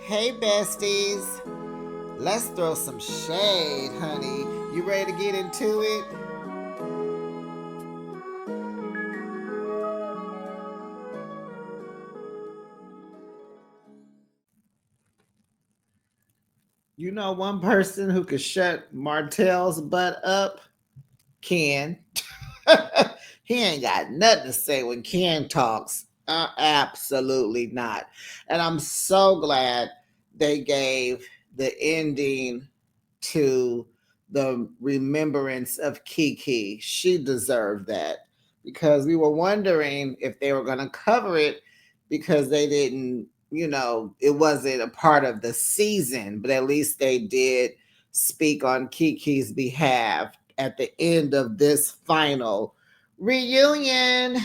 Hey, besties. Let's throw some shade, honey. You ready to get into it? You know one person who could shut Martell's butt up? Ken. He ain't got nothing to say when Ken talks. Absolutely not. And I'm so glad they gave the ending to the remembrance of Kiki. She deserved that because we were wondering if they were going to cover it because they didn't, it wasn't a part of the season, but at least they did speak on Kiki's behalf at the end of this final reunion.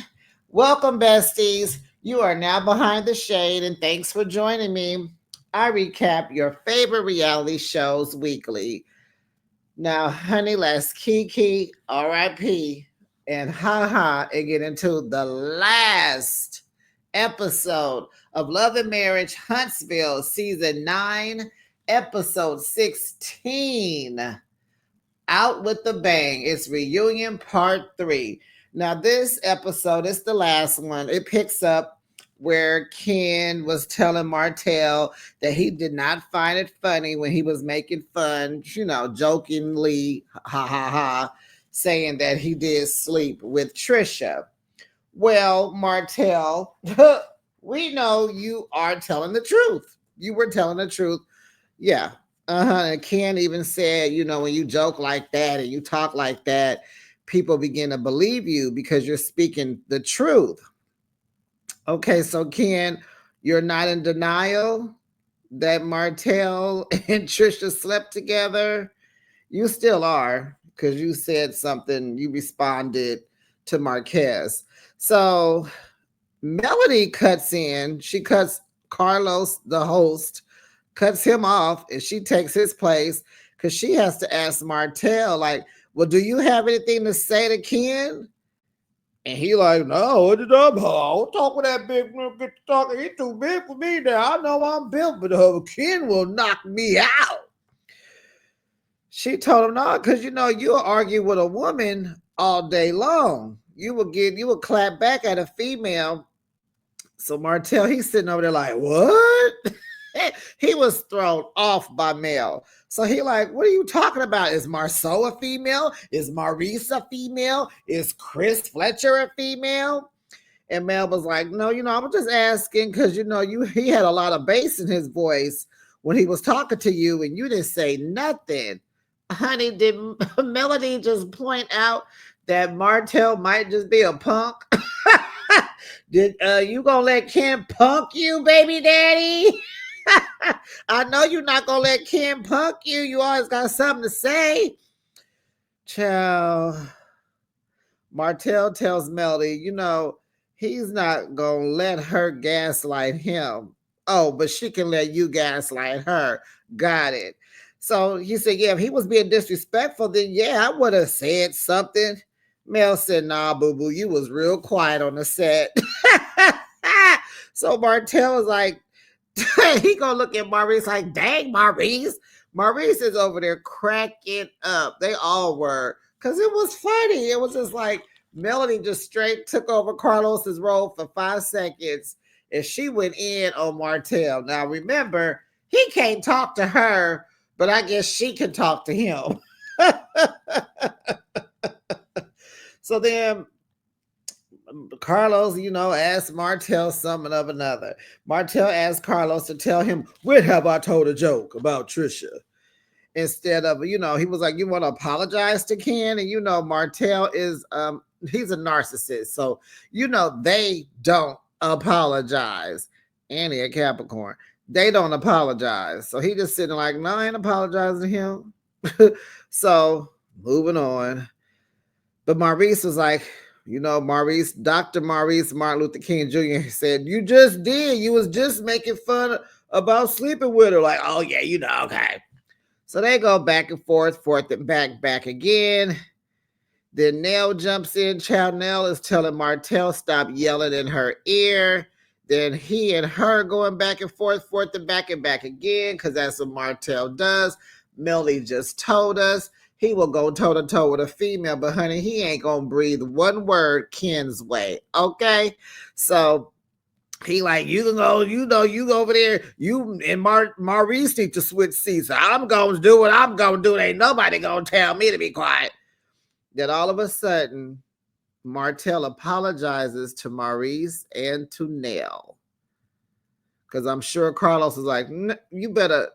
Welcome, besties. You are now behind the shade, and thanks for joining me. I recap your favorite reality shows weekly. Now, honey, let's Kiki, RIP, and haha, and get into the last episode of Love and Marriage Huntsville, season 9, episode 16. Out with the bang. It's reunion part 3. Now, this episode is the last one. It picks up where Ken was telling Martell that he did not find it funny when he was making fun, jokingly, ha ha ha, saying that he did sleep with Trisha. Well, Martell, we know you are telling the truth. You were telling the truth. Yeah. And Ken even said, when you joke like that and you talk like that, people begin to believe you because you're speaking the truth. Okay, so Ken, you're not in denial that Martell and Trisha slept together. You still are because you said something, you responded to Marquez. So Melody cuts in, she cuts Carlos, the host, cuts him off, and she takes his place because she has to ask Martell, like, well, do you have anything to say to Ken? And he like, no, what did I don't talk with that big get talking. He's too big for me now. I know I'm built, but Ken will knock me out. She told him, no, because you'll argue with a woman all day long. You will clap back at a female. So Martell, he's sitting over there like, what? He was thrown off by Mel. So he like, what are you talking about? Is Marceau a female? Is Maurice a female? Is Chris Fletcher a female? And Mel was like, no, I'm just asking because he had a lot of bass in his voice when he was talking to you, and you didn't say nothing. Honey, did Melody just point out that Martell might just be a punk? Did you gonna let Ken punk you, baby daddy? I know you're not gonna let Ken punk you. You always got something to say. Child. Martell tells Melody, he's not gonna let her gaslight him. Oh, but she can let you gaslight her. Got it. So he said, yeah, if he was being disrespectful, then yeah, I would have said something. Mel said, nah, boo-boo, you was real quiet on the set. So Martell was like, he gonna look at Maurice like, dang, Maurice. Maurice is over there cracking up. They all were, because it was funny. It was just like Melody just straight took over Carlos's role for 5 seconds, and she went in on Martell. Now remember, he can't talk to her, but I guess she can talk to him. So then Carlos, asked Martell something of another. Martell asked Carlos to tell him, when have I told a joke about Trisha? Instead of, he was like, you want to apologize to Ken? And, Martell is, he's a narcissist. So, they don't apologize. And he a Capricorn. They don't apologize. So he just sitting like, no, I ain't apologizing to him. So moving on. But Maurice was like, Maurice, Dr. Maurice Martin Luther King Jr. said, you just did. You was just making fun about sleeping with her. Like, oh, yeah, okay. So they go back and forth and back again. Then Nell jumps in. Child Nell is telling Martell, stop yelling in her ear. Then he and her going back and forth and back again, because that's what Martell does. Millie just told us he will go toe to toe with a female, but honey, he ain't gonna breathe one word Ken's way. Okay, so he like, you can go, you go over there. You and Maurice need to switch seats. I'm gonna do what I'm gonna do. Ain't nobody gonna tell me to be quiet. Then all of a sudden, Martell apologizes to Maurice and to Nell. Because I'm sure Carlos was like, you better.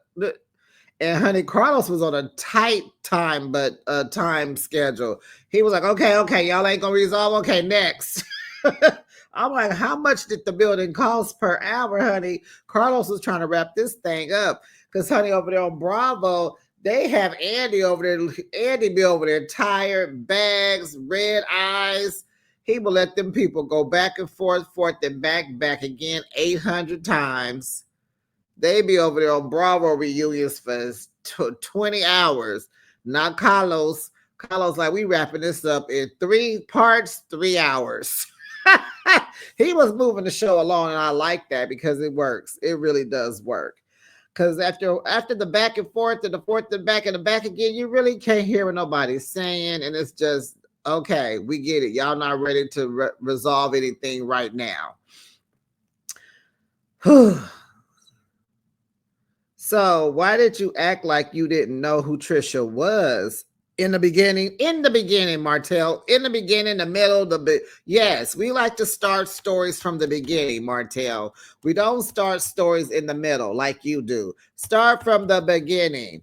And honey, Carlos was on a tight time schedule. He was like, okay, y'all ain't gonna resolve. Okay, next. I'm like, how much did the building cost per hour, honey? Carlos was trying to wrap this thing up. Because honey, over there on Bravo, they have Andy over there. Andy be over there tired, bags, red eyes. He will let them people go back and forth, and back again 800 times. They be over there on Bravo reunions for 20 hours. Not Carlos. Carlos like, we wrapping this up in 3 parts, 3 hours. He was moving the show along, and I like that because it works. It really does work. Because after the back and forth and the forth and back again, you really can't hear what nobody's saying. And it's just, okay, we get it. Y'all not ready to resolve anything right now. So why did you act like you didn't know who Trisha was? In the beginning, Martell. In the beginning, the middle, yes, we like to start stories from the beginning, Martell. We don't start stories in the middle like you do. Start from the beginning.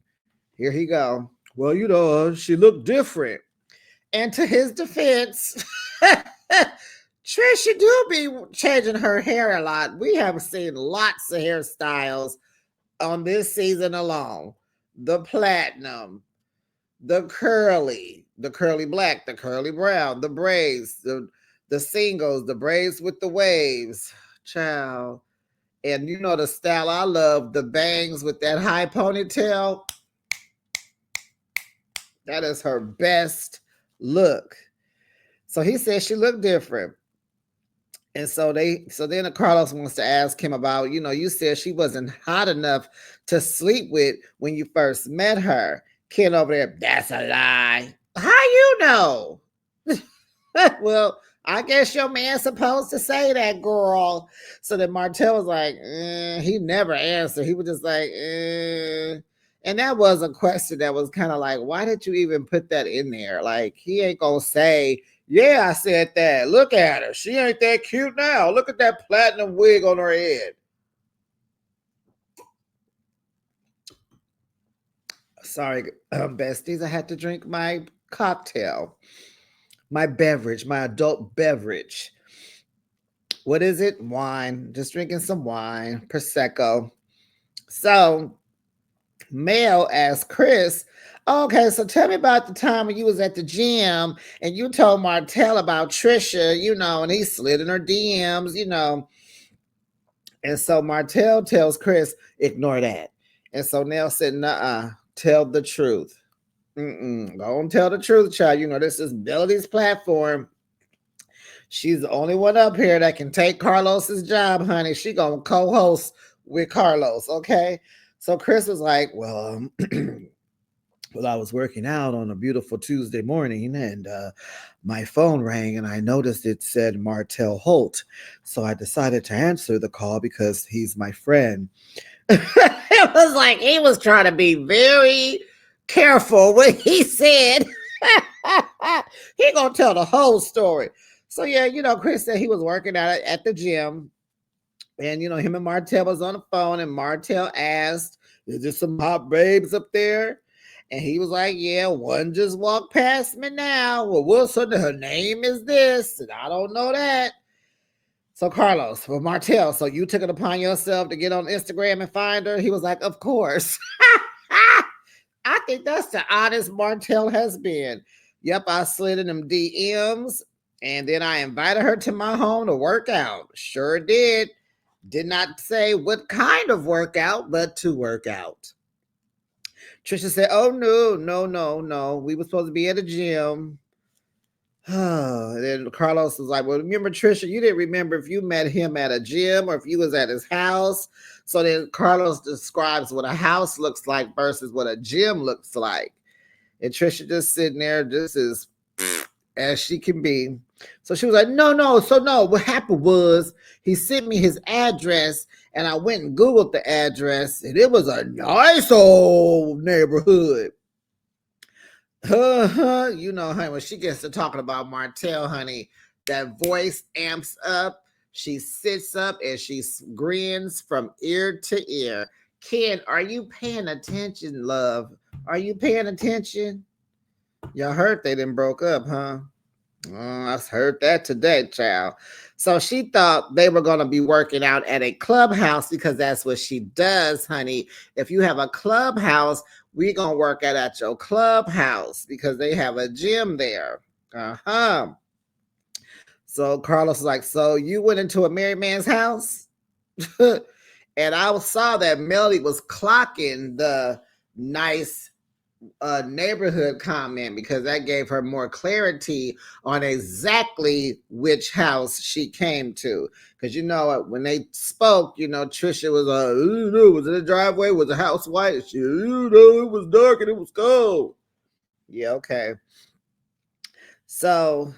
Here he go. Well, she looked different. And to his defense, Trisha do be changing her hair a lot. We have seen lots of hairstyles on this season alone. The platinum, the curly black, the curly brown, the braids, the singles, the braids with the waves, child. And you know the style I love, the bangs with that high ponytail. That is her best look. So he said she looked different. And so then Carlos wants to ask him about, you said she wasn't hot enough to sleep with when you first met her. Ken over there, that's a lie. How you know? Well, I guess your man's supposed to say that, girl. So then Martell was like, he never answered. He was just like, And that was a question that was kind of like, why did you even put that in there? Like, he ain't gonna say, yeah, I said that. Look at her. She ain't that cute now. Look at that platinum wig on her head. Sorry, besties. I had to drink my cocktail, my beverage, my adult beverage. What is it? Wine. Just drinking some wine, Prosecco. So Mel asked Chris, okay, so tell me about the time when you was at the gym and you told Martell about Trisha, and he slid in her DMs, And so Martell tells Chris, ignore that. And so Nell said, nuh-uh, tell the truth. Don't tell the truth, child. This is Melody's platform. She's the only one up here that can take Carlos's job, honey. She gonna co-host with Carlos, okay? So Chris was like, well, I was working out on a beautiful Tuesday morning and my phone rang and I noticed it said Martell Holt. So I decided to answer the call because he's my friend. It was like he was trying to be very careful what he said. He gonna tell the whole story. So yeah, Chris said he was working out at the gym. And, him and Martell was on the phone and Martell asked, is there some hot babes up there? And he was like, yeah, one just walked past me now. Well, Wilson, her name is this, and I don't know that. So Carlos, well, Martell, so you took it upon yourself to get on Instagram and find her? He was like, of course. I think that's the honest Martell has been. Yep, I slid in them DMs, and then I invited her to my home to work out. Sure did. Did not say what kind of workout, but to work out. Trisha said, oh, no. We were supposed to be at a gym. And then Carlos was like, well, remember, Trisha, you didn't remember if you met him at a gym or if you was at his house. So then Carlos describes what a house looks like versus what a gym looks like. And Trisha just sitting there, just as as she can be. So she was like, no. So no, what happened was he sent me his address and I went and Googled the address and it was a nice old neighborhood. You know, honey, when she gets to talking about Martell, honey, that voice amps up. She sits up and she grins from ear to ear. Ken, are you paying attention, love? Are you paying attention? Y'all heard they done broke up, huh? I heard that today, child. So she thought they were going to be working out at a clubhouse because that's what she does, honey. If you have a clubhouse, we're going to work out at your clubhouse because they have a gym there. Uh-huh. So Carlos was like, so you went into a married man's house? And I saw that Melody was clocking the nice neighborhood comment because that gave her more clarity on exactly which house she came to. Because you know when they spoke, you know Trisha was was it a driveway? Was the house white? She, it was dark and it was cold. Yeah, okay. So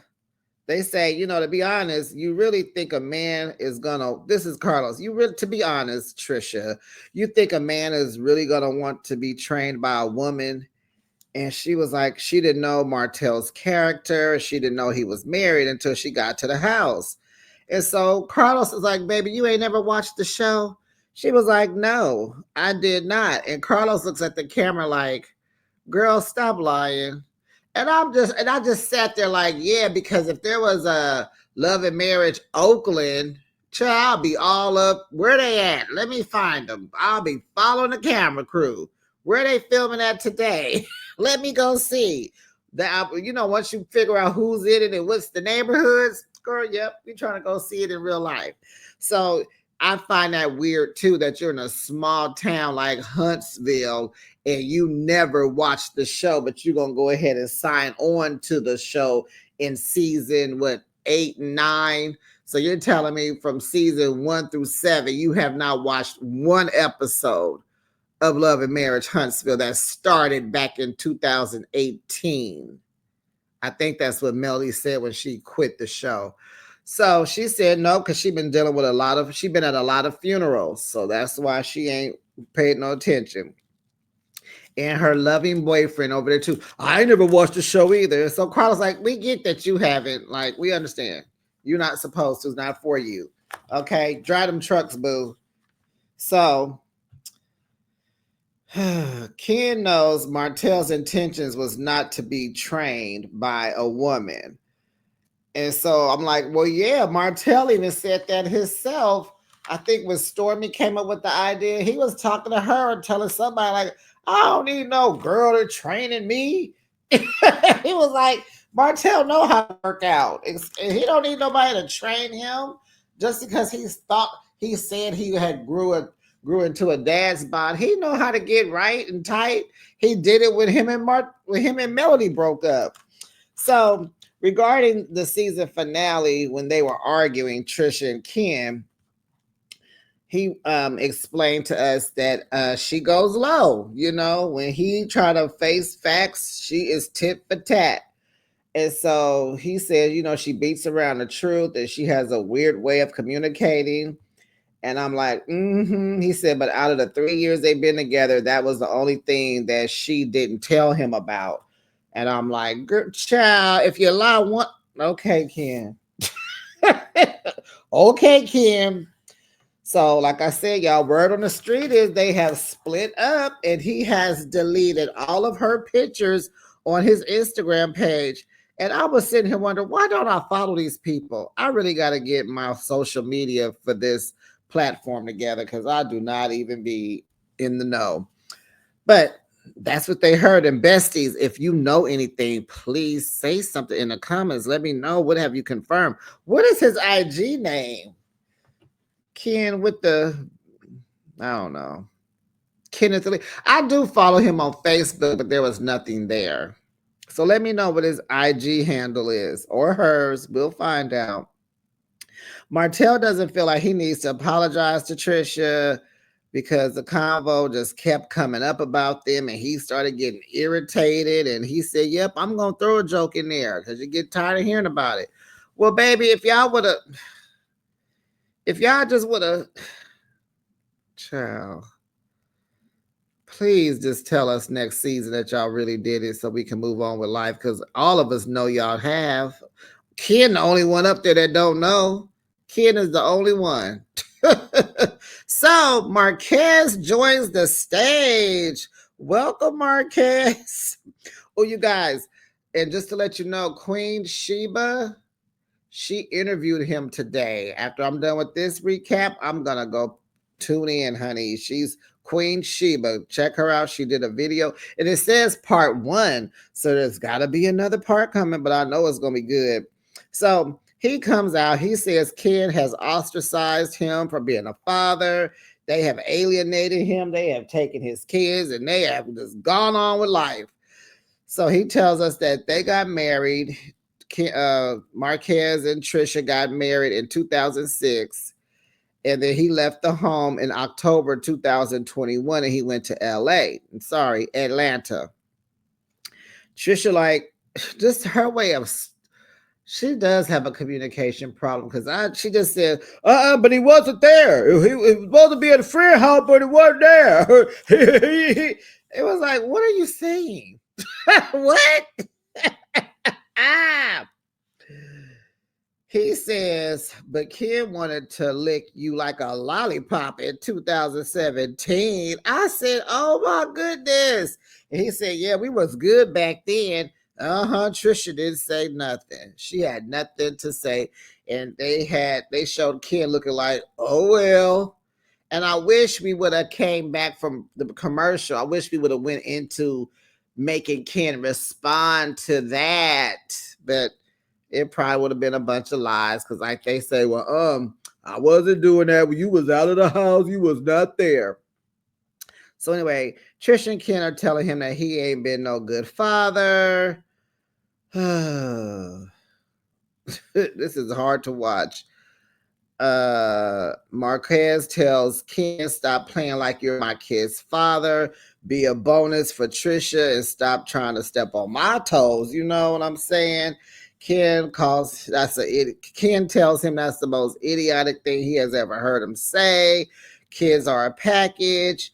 they say, you know, to be honest, you really think a man is gonna, this is Carlos, you really, to be honest, Trisha, you think a man is really gonna want to be trained by a woman? And she was like, she didn't know Martell's character. She didn't know he was married until she got to the house. And so Carlos was like, baby, you ain't never watched the show? She was like, no, I did not. And Carlos looks at the camera like, girl, stop lying. And I just sat there like, yeah, because if there was a Love and Marriage Oakland, child, I'll be all up. Where they at? Let me find them. I'll be following the camera crew. Where they filming at today? Let me go see. That, you know, once you figure out who's in it and what's the neighborhoods, girl, yep, we're trying to go see it in real life. So I find that weird too that you're in a small town like Huntsville and you never watched the show, but you're gonna go ahead and sign on to the show in season what 8 and 9. So you're telling me from season 1 through 7, you have not watched one episode of Love and Marriage Huntsville that started back in 2018. I think that's what Melody said when she quit the show. So she said no, because she's been dealing with she's been at a lot of funerals. So that's why she ain't paid no attention. And her loving boyfriend over there too. I never watched the show either. So Carla's like, we get that you haven't. Like, we understand. You're not supposed to. It's not for you. Okay, drive them trucks, boo. So Ken knows Martell's intentions was not to be trained by a woman. And so I'm like, well, yeah, Martell even said that himself. I think when Stormy came up with the idea, he was talking to her and telling somebody like, I don't need no girl to training me. He was like, Martell know how to work out. And he don't need nobody to train him just because he said he had grew into a dad's bod. He know how to get right and tight. He did it when him and Melody broke up. So regarding the season finale, when they were arguing, Trisha and Kim, he explained to us that she goes low. You know, when he try to face facts, she is tit for tat. And so he said, you know, she beats around the truth and she has a weird way of communicating. And I'm like, mm-hmm. He said, but out of the 3 years they've been together, that was the only thing that she didn't tell him about. And I'm like, child, if you lie one, okay, Kim. Okay, Kim. So, like I said, y'all, word on the street is they have split up and he has deleted all of her pictures on his Instagram page. And I was sitting here wondering, why don't I follow these people? I really got to get my social media for this platform together because I do not even be in the know. But that's what they heard. And besties, if you know anything, please say something in the comments. Let me know. What have you confirmed? What is his IG name? Ken with the, I don't know. Kenneth Lee. I do follow him on Facebook, but there was nothing there. So let me know what his IG handle is or hers. We'll find out. Martell doesn't feel like he needs to apologize to Trisha because the convo just kept coming up about them and he started getting irritated. And he said, yep, I'm going to throw a joke in there because you get tired of hearing about it. Well, baby, if y'all just would have, child, please just tell us next season that y'all really did it so we can move on with life because all of us know y'all have. Ken, the only one up there that don't know. Ken is the only one. So Marquez joins the stage. Welcome, Marquez. Oh, you guys, and just to let you know, Queen Sheba, she interviewed him today. After I'm done with this recap, I'm gonna go tune in, honey. She's Queen Sheba. Check her out. She did a video, and it says part 1, so there's got to be another part coming, but I know it's gonna be good. So he comes out. He says Ken has ostracized him for being a father. They have alienated him. They have taken his kids, and they have just gone on with life. So he tells us that they got married. Marquez and Trisha got married in 2006. And then he left the home in October 2021 and he went to Atlanta. Trisha, like, just her way of, she does have a communication problem because she just said, but he wasn't there. He was supposed to be at a friend house, but he wasn't there. It was like, what are you saying? What? He says, but Ken wanted to lick you like a lollipop in 2017. I said, oh my goodness. And he said, yeah, we was good back then. Trisha didn't say nothing. She had nothing to say. And they showed Ken looking like, oh well. And I wish we would have came back from the commercial. I wish we would have went into making Ken respond to that. But it probably would have been a bunch of lies because like they say, well, I wasn't doing that when you was out of the house. You was not there. So anyway, Trisha and Ken are telling him that he ain't been no good father. This is hard to watch. Marquez tells Ken, stop playing like you're my kid's father. Be a bonus for Trisha and stop trying to step on my toes. You know what I'm saying? Ken tells him that's the most idiotic thing he has ever heard him say. Kids are a package.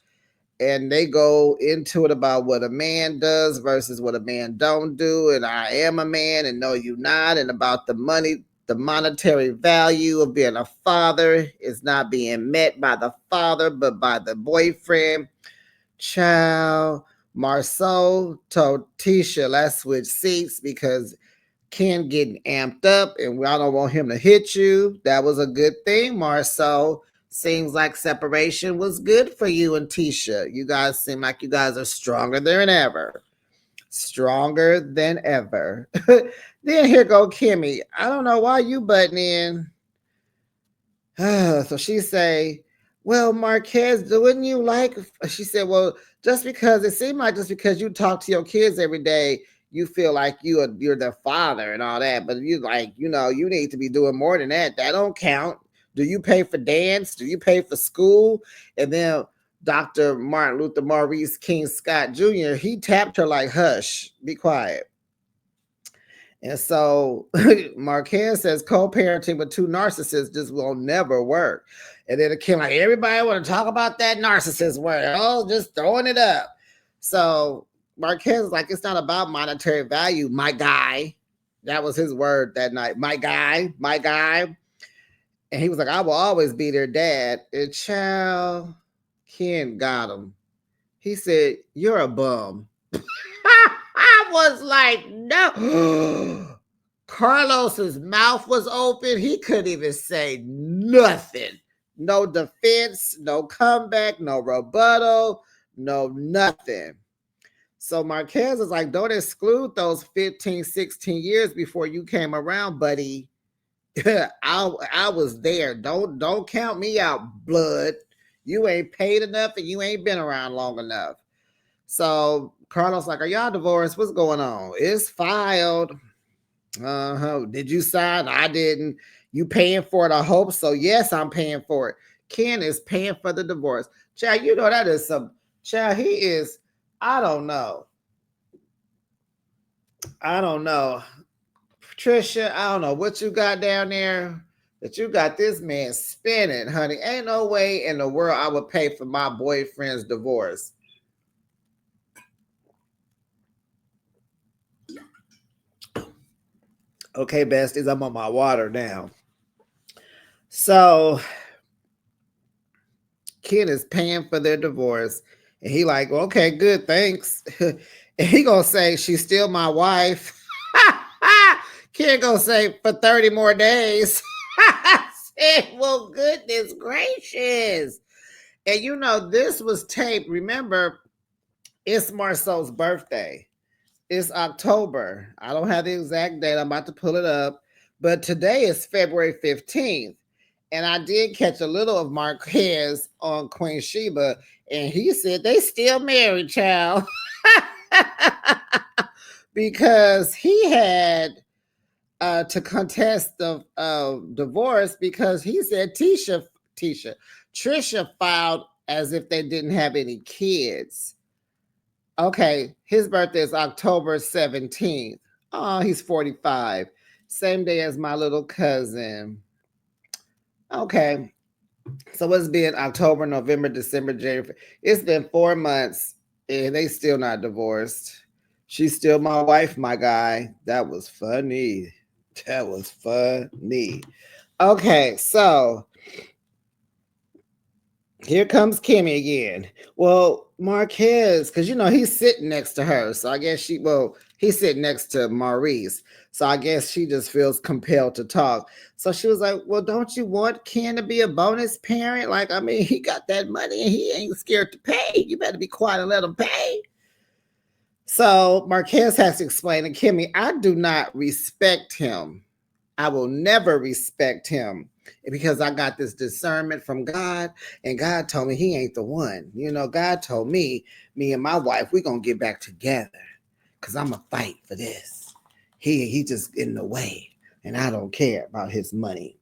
And they go into it about what a man does versus what a man don't do. And I am a man and no, you not. And about the money, the monetary value of being a father is not being met by the father, but by the boyfriend. Child, Marceau told Tisha, let's switch seats because Ken getting amped up and I don't want him to hit you. That was a good thing, Marceau. Seems like separation was good for you and Tisha. You guys seem like you guys are stronger than ever. Stronger than ever. Then here go Kimmy. I don't know why you butting in. So she say, well, Marquez, wouldn't you like, she said, well, just because you talk to your kids every day, you feel like you're their father and all that, but you like, you need to be doing more than that. That don't count. Do you pay for dance? Do you pay for school? And then Dr. Martin Luther Maurice King Scott Jr., he tapped her like, hush, be quiet. And so Marquez says co-parenting with two narcissists just will never work. And then Kim, like, everybody want to talk about that narcissist word. Oh, just throwing it up. So Marquez is like, it's not about monetary value, my guy. That was his word that night. My guy. And he was like, I will always be their dad. And child, Ken got him. He said, you're a bum. I was like, no. Carlos's mouth was open. He couldn't even say nothing. No defense, no comeback, no rebuttal, no nothing. So Marquez is like, don't exclude those 15, 16 years before you came around, buddy. I was there. Don't count me out, blood. You ain't paid enough and you ain't been around long enough. So Carlos like, are y'all divorced? What's going on? It's filed. Did you sign? I didn't. You paying for it? I hope so. Yes, I'm paying for it. Ken is paying for the divorce. Child, you know that is some. Child, he is. I don't know. Patricia, I don't know what you got down there, but you got this man spinning, honey. Ain't no way in the world I would pay for my boyfriend's divorce. Okay, besties, I'm on my water now. So Ken is paying for their divorce, and he like, well, okay, good, thanks. And he gonna say she's still my wife. Ken gonna say for 30 more days. I said, well, goodness gracious. And you know, this was taped. Remember, it's Marceau's birthday. It's October. I don't have the exact date. I'm about to pull it up. But today is February 15th. And I did catch a little of Marquez on Queen Sheba. And he said they still married, child. Because he had to contest the divorce because he said Trisha filed as if they didn't have any kids. Okay, his birthday is October 17th. Oh, he's 45. Same day as my little cousin. Okay, so it's been October, November, December, January. It's been 4 months and they still not divorced. She's still my wife, my guy. That was funny. That was funny. Okay, so here comes Kimmy again. Well, Marquez, because you know he's sitting next to her. So I guess he's sitting next to Maurice. So I guess she just feels compelled to talk. So she was like, well, don't you want Ken to be a bonus parent? Like, I mean, he got that money and he ain't scared to pay. You better be quiet and let him pay. So Marquez has to explain to Kimmy, I do not respect him. I will never respect him because I got this discernment from God, and God told me he ain't the one. You know, God told me and my wife, we're going to get back together because I'm going to fight for this. He just in the way, and I don't care about his money.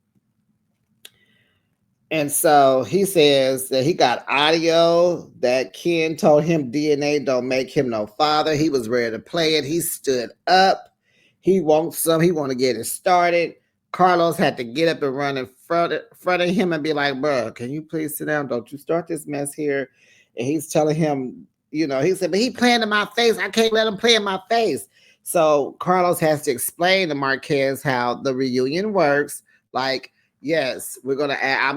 And so he says that he got audio that Ken told him DNA don't make him no father. He was ready to play it. He stood up. He wants some. He want to get it started. Carlos had to get up and run in front of him and be like, bro, can you please sit down? Don't you start this mess here. And he's telling him, you know, he said, but he playing in my face. I can't let him play in my face. So Carlos has to explain to Marquez how the reunion works. Like, yes, I'm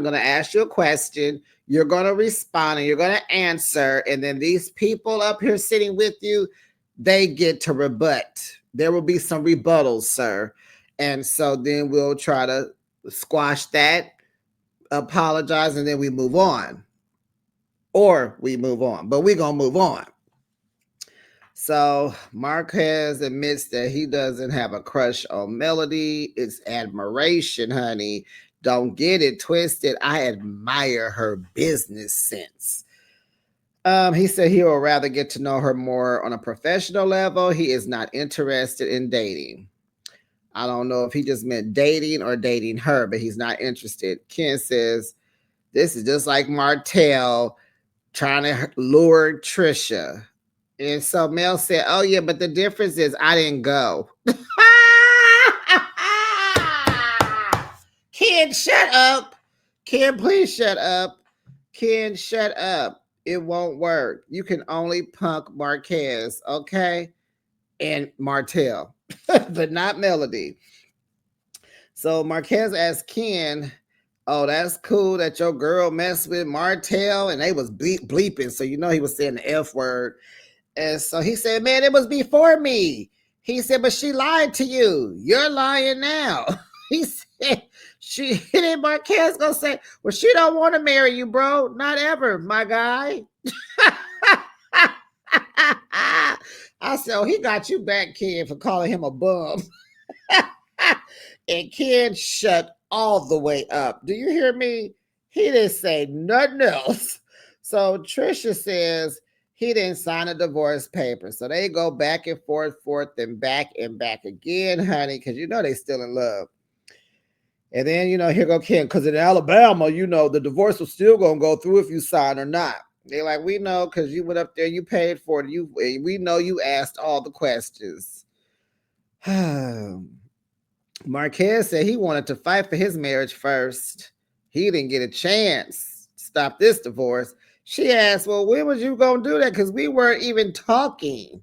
going to ask you a question. You're going to respond and you're going to answer. And then these people up here sitting with you, they get to rebut. There will be some rebuttals, sir. And so then we'll try to squash that, apologize, and then we move on. Or we move on, but we're going to move on. So Marquez admits that he doesn't have a crush on Melody. It's admiration, honey. Don't get it twisted. I admire her business sense. He said he would rather get to know her more on a professional level. He is not interested in dating. I don't know if he just meant dating or dating her, but he's not interested. Ken says, this is just like Martell trying to lure Trisha. And so Mel said, oh, yeah, but the difference is I didn't go. Ken, shut up. Ken, please shut up. Ken, shut up. It won't work. You can only punk Marquez, okay? And Martell, but not Melody. So Marquez asked Ken, oh, that's cool that your girl messed with Martell, and they was bleeping. So you know he was saying the F word. And so he said, man, it was before me. He said, but she lied to you. You're lying now. He said, then Marquez gonna say, well, she don't want to marry you, bro. Not ever, my guy. I said, oh, he got you back, Ken, for calling him a bum. And Ken shut all the way up. Do you hear me? He didn't say nothing else. So Trisha says, He didn't sign a divorce paper. So they go back and forth, and back again, honey, because you know they still in love. And then, here go Ken, because in Alabama, the divorce was still going to go through if you sign or not. They're like, we know because you went up there, you paid for it. We know you asked all the questions. Marquez said he wanted to fight for his marriage first. He didn't get a chance to stop this divorce. She asked, well, when was you going to do that? Because we weren't even talking.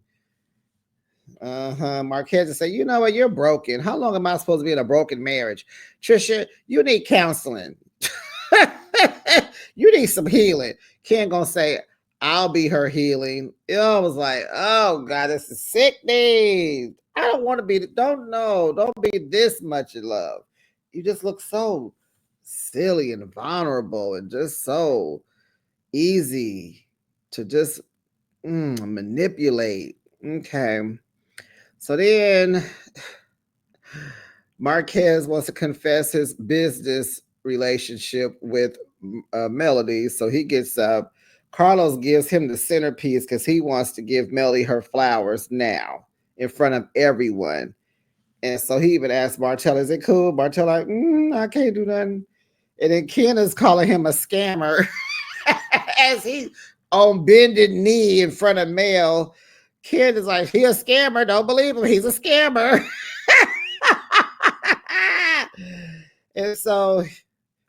Marquez said, you know what? You're broken. How long am I supposed to be in a broken marriage? Trisha, you need counseling. You need some healing. Ken gonna say, I'll be her healing. I was like, oh God, this is sickening. I don't want to be, don't be this much in love. You just look so silly and vulnerable and just so easy to just manipulate. Okay. So then Marquez wants to confess his business relationship with Melody. So he gets up. Carlos gives him the centerpiece because he wants to give Melody her flowers now in front of everyone. And so he even asked Martell, is it cool? Martell like, I can't do nothing. And then Ken is calling him a scammer as he on bended knee in front of Mel. Ken is like, he a scammer. Don't believe him. He's a scammer. And so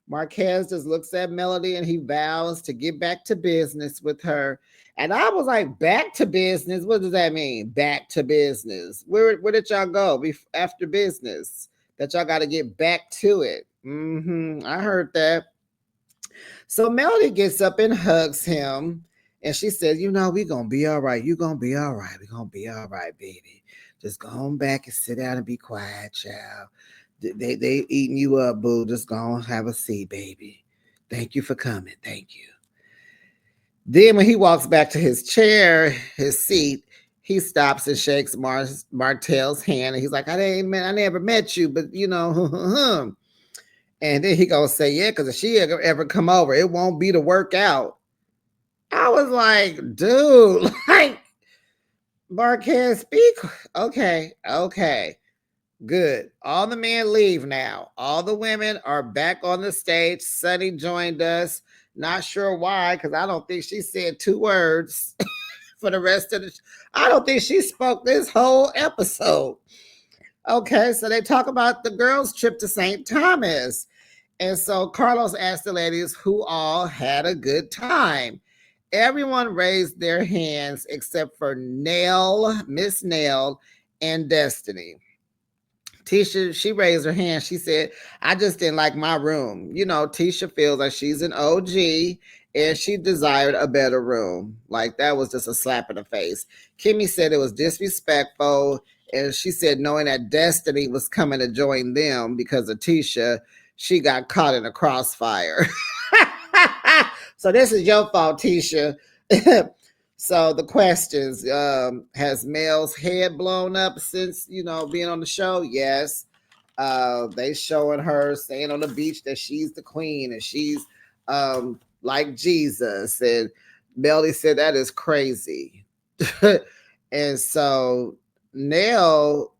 Marquez just looks at Melody and he vows to get back to business with her. And I was like, back to business? What does that mean? Back to business. Where did y'all go after business? That y'all got to get back to it. I heard that. So Melody gets up and hugs him. And she says, we're going to be all right. You're going to be all right. We're going to be all right, baby. Just go on back and sit down and be quiet, child. They eating you up, boo. Just go on, have a seat, baby. Thank you for coming. Thank you. Then when he walks back to his chair, his seat, he stops and shakes Martell's hand. And he's like, I never met you, but And then he gonna say, yeah, because if she ever come over, it won't be to work out. I was like, dude, like, Marquez, speak. Okay. Good. All the men leave now. All the women are back on the stage. Sunny joined us. Not sure why, because I don't think she said 2 words for the rest of I don't think she spoke this whole episode. Okay, so they talk about the girls' trip to St. Thomas. And so Carlos asked the ladies who all had a good time. Everyone raised their hands except for Miss Nell, and Destiny. Tisha, she raised her hand. She said, I just didn't like my room. Tisha feels like she's an OG and she desired a better room. Like that was just a slap in the face. Kimmy said it was disrespectful. And she said, knowing that Destiny was coming to join them because of Tisha, she got caught in a crossfire. So this is your fault, Tisha. So the questions, has Mel's head blown up since, being on the show? Yes. They showing her saying on the beach that she's the queen and she's like Jesus. And Melody said that is crazy. And so Nell,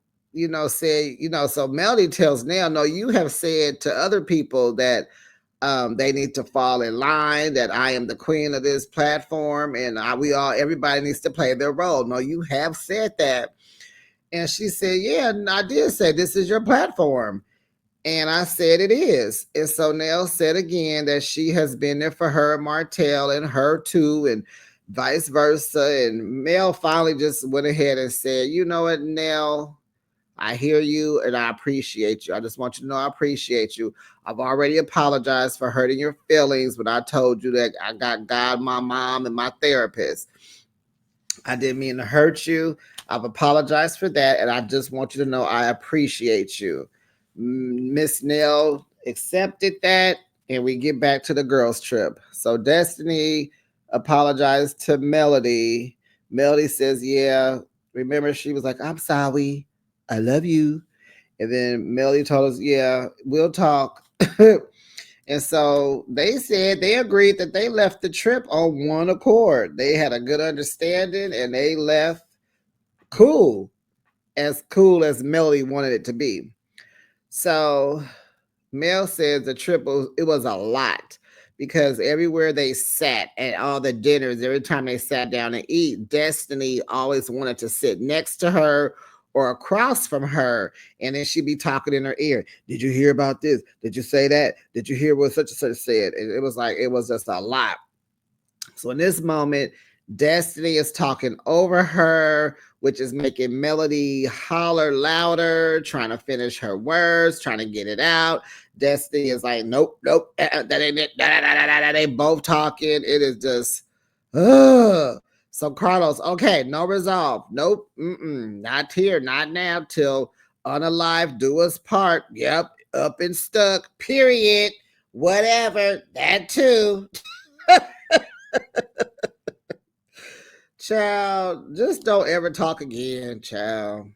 said, so Melody tells Nell, no, you have said to other people that they need to fall in line, that I am the queen of this platform and everybody needs to play their role. No, you have said that. And she said, yeah, I did say this is your platform. And I said it is. And so Nell said again that she has been there for her, Martell, and her too, and vice versa. And Mel finally just went ahead and said, you know what, Nell, I hear you and I appreciate you. I just want you to know I appreciate you. I've already apologized for hurting your feelings when I told you that I got God, my mom, and my therapist. I didn't mean to hurt you. I've apologized for that, and I just want you to know I appreciate you. Miss Nell accepted that, and we get back to the girls' trip. So Destiny apologized to Melody. Melody says, yeah. Remember, she was like, I'm sorry. I love you. And then Melody told us, yeah, we'll talk. And so they said they agreed that they left the trip on one accord. They had a good understanding and they left cool as Melody wanted it to be. So Mel says the trip it was a lot because everywhere they sat at all the dinners, every time they sat down to eat, Destiny always wanted to sit next to her or across from her, and then she'd be talking in her ear. Did you hear about this? Did you say that? Did you hear what such and such said? And it was like it was just a lot. So in this moment, Destiny is talking over her, which is making Melody holler louder, trying to finish her words, trying to get it out. Destiny is like, nope, nope, that ain't it. They both talking. It is just, ugh. So Carlos, okay, no resolve. Nope, not here, not now, till unalive do us part. Yep, up and stuck, period. Whatever, that too. Child, just don't ever talk again, child.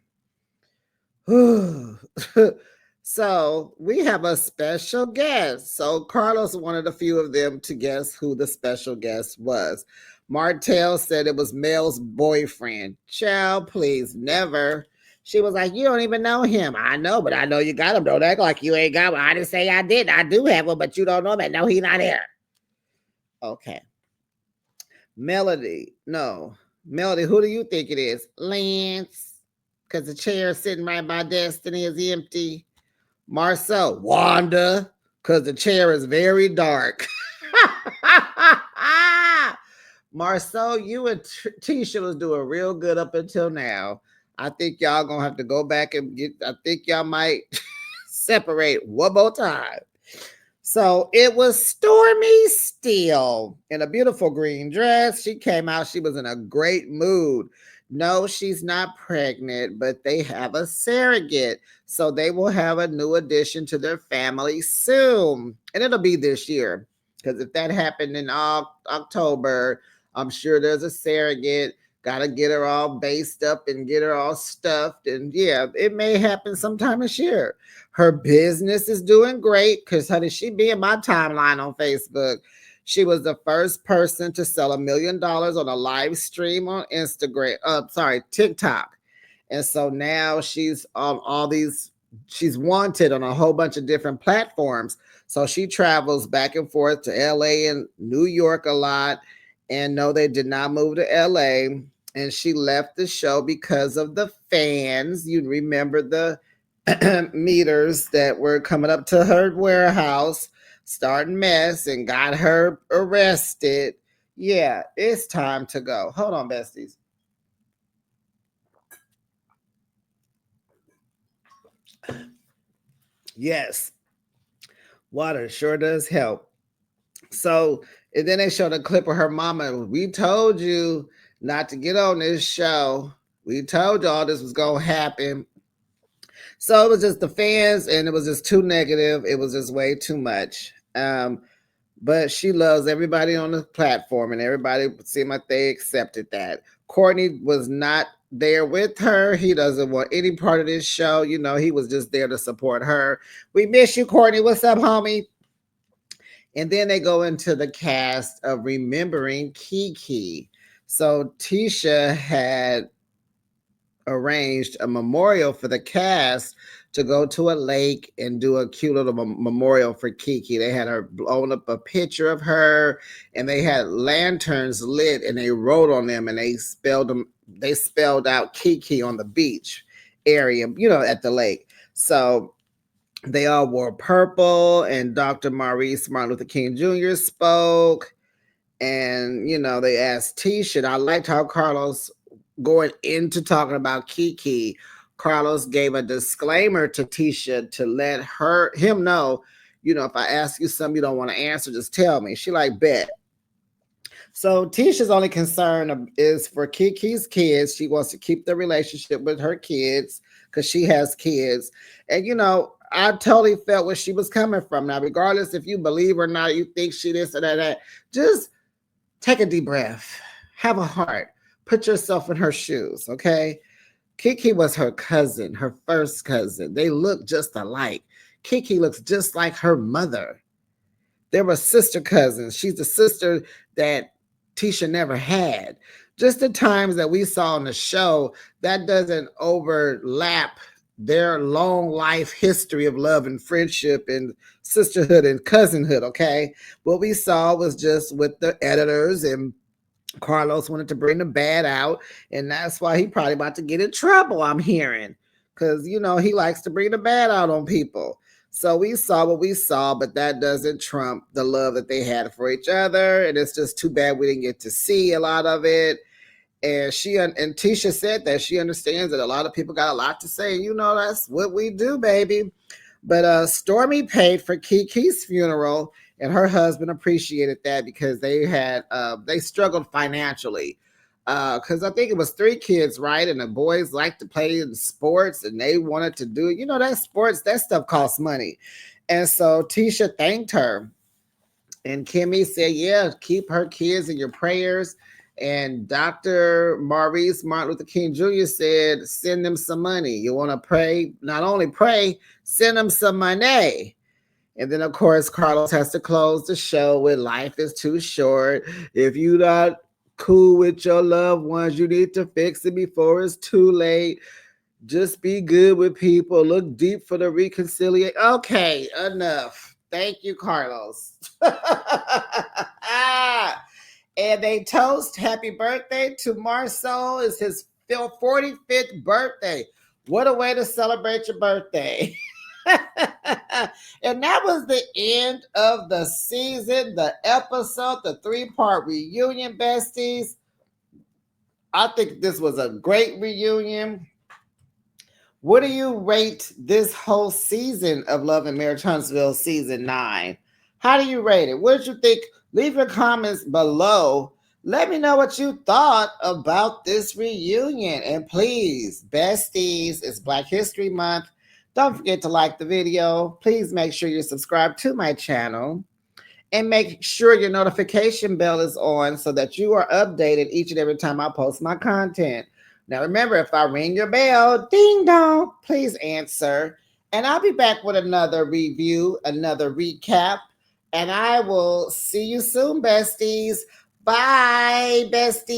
So we have a special guest. So Carlos wanted a few of them to guess who the special guest was. Martell said it was Mel's boyfriend. Child, please, never. She was like, you don't even know him. I know, but I know you got him. Don't act like you ain't got him. I didn't say I did. I do have him, but you don't know that. No, he's not here. Okay. Melody, no. Melody, who do you think it is? Lance, because the chair sitting right by Destiny is empty. Marcel, Wanda, because the chair is very dark. Marcel, you and Tisha was doing real good up until now. I think y'all gonna have to go back and I think y'all might separate one more time. So it was Stormy Steele in a beautiful green dress. She came out, she was in a great mood. No, she's not pregnant, but they have a surrogate. So they will have a new addition to their family soon. And it'll be this year. Because if that happened in October, I'm sure there's a surrogate. Got to get her all based up and get her all stuffed. And yeah, it may happen sometime this year. Her business is doing great because, honey, she be in my timeline on Facebook. She was the first person to sell $1 million on a live stream on TikTok. And so now she's she's wanted on a whole bunch of different platforms. So she travels back and forth to LA and New York a lot. And no, they did not move to LA. And she left the show because of the fans. You remember the meters that were coming up to her warehouse, starting mess, and got her arrested. Yeah, it's time to go. Hold on, besties. Yes, water sure does help. So, and then they showed a clip of her mama. We told you not to get on this show. We told you all this was going to happen. So it was just the fans, and it was just too negative. It was just way too much. But she loves everybody on the platform, and everybody seemed like they accepted that. Courtney was not there with her. He doesn't want any part of this show. You know, he was just there to support her. We miss you, Courtney. What's up, homie? And then they go into the cast of Remembering Kiki. So Tisha had arranged a memorial for the cast to go to a lake and do a cute little memorial for Kiki. They had her blown up a picture of her, and they had lanterns lit, and they wrote on them, and they spelled out Kiki on the beach area, you know, at the lake. So they all wore purple, and Dr. Maurice Martin Luther King Jr. spoke. And, you know, they asked Tisha. I liked how Carlos, going into talking about Kiki, Carlos gave a disclaimer to Tisha to let him know, you know, if I ask you something you don't want to answer, just tell me. She like, bet. So Tisha's only concern is for Kiki's kids. She wants to keep the relationship with her kids because she has kids. And, you know, I totally felt where she was coming from. Now, regardless if you believe or not, you think she this or that, just take a deep breath. Have a heart. Put yourself in her shoes, okay? Kiki was her cousin, her first cousin. They look just alike. Kiki looks just like her mother. They were sister cousins. She's the sister that Tisha never had. Just the times that we saw on the show, that doesn't overlap their long life history of love and friendship and sisterhood and cousinhood, okay? What we saw was just with the editors, and Carlos wanted to bring the bad out, and that's why he probably about to get in trouble, I'm hearing. Because, he likes to bring the bad out on people. So we saw what we saw, but that doesn't trump the love that they had for each other. And it's just too bad we didn't get to see a lot of it. And Tisha said that she understands that a lot of people got a lot to say. That's what we do, baby. But Stormy paid for Kiki's funeral, and her husband appreciated that because they struggled financially. Because I think it was 3 kids, right? And the boys like to play in sports, and they wanted to do, that sports, that stuff costs money. And so Tisha thanked her, and Kimmy said, yeah, keep her kids in your prayers. And Dr. Maurice Martin Luther King Jr. said, send them some money. You want to pray? Not only pray, send them some money. And then, of course, Carlos has to close the show with life is too short. If you're not cool with your loved ones, you need to fix it before it's too late. Just be good with people. Look deep for the reconciliation. Okay, enough. Thank you, Carlos. And they toast happy birthday to Marceau. It's his 45th birthday. What a way to celebrate your birthday. And that was the end of the season, the episode, the 3-part reunion, besties. I think this was a great reunion. What do you rate this whole season of Love and Marriage Huntsville season 9? How do you rate it? What did you think? Leave your comments below. Let me know what you thought about this reunion. And please, besties, it's Black History Month. Don't forget to like the video. Please make sure you're subscribed to my channel. And make sure your notification bell is on so that you are updated each and every time I post my content. Now, remember, if I ring your bell, ding dong, please answer. And I'll be back with another review, another recap. And I will see you soon, besties. Bye, besties.